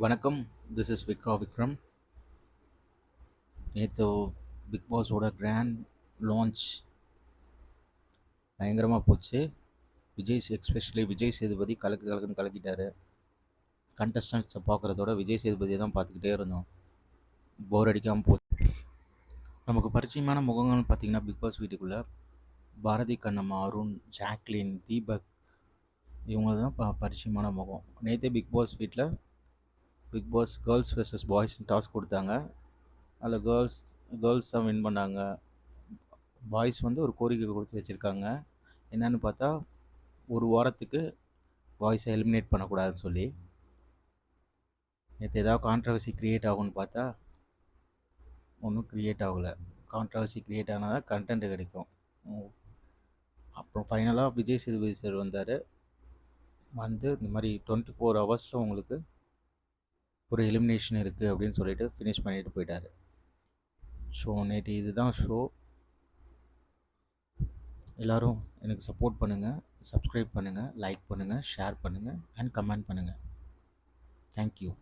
வணக்கம். This is Vikram. நேற்று big பாஸோட grand launch பயங்கரமாக போச்சு. எஸ்பெஷலி விஜய் சேதுபதி கலக்குன்னு கலக்கிட்டாரு. கண்டஸ்டன்ட்ஸை பார்க்குறதோட விஜய் சேதுபதியை தான் பார்த்துக்கிட்டே இருந்தோம். போர் அடிக்காமல் போச்சு. நமக்கு பரிச்சயமான முகங்கள்னு பார்த்தீங்கன்னா பிக் பாஸ் வீட்டுக்குள்ளே பாரதி கண்ணம்மா, அருண், ஜாக்லின், தீபக் இவங்க தான் பரிச்சயமான முகம். நேற்றே பிக் பாஸ் வீட்டில் பிக் பாஸ் கேர்ள்ஸ் வெர்சஸ் பாய்ஸ்னு டாஸ்க் கொடுத்தாங்க. அதில் கேர்ள்ஸ் தான் வின் பண்ணாங்க. பாய்ஸ் வந்து ஒரு கோரிக்கை கொடுத்து வச்சுருக்காங்க. என்னன்னு பார்த்தா, ஒரு வாரத்துக்கு பாய்ஸை எலிமினேட் பண்ணக்கூடாதுன்னு சொல்லி. நேற்று ஏதாவது கான்ட்ரவர்சி க்ரியேட் ஆகும்னு பார்த்தா ஒன்றும் க்ரியேட் ஆகலை. கான்ட்ரவர்சி க்ரியேட் ஆனால் தான் கண்டென்ட் கிடைக்கும். அப்புறம் ஃபைனலாக விஜய் சேதுபதி சார் வந்தார். வந்து இந்த மாதிரி 24 ஹவர்ஸில் உங்களுக்கு ஒரு எலிமினேஷன் இருக்குது அப்படின்னு சொல்லிட்டு ஃபினிஷ் பண்ணிட்டு போயிட்டார். ஸோ நேற்று இதுதான் ஷோ. எல்லோரும் எனக்கு சப்போர்ட் பண்ணுங்கள், சப்ஸ்கிரைப் பண்ணுங்கள், லைக் பண்ணுங்கள், ஷேர் பண்ணுங்கள் அண்ட் கமெண்ட் பண்ணுங்கள். தேங்க்யூ.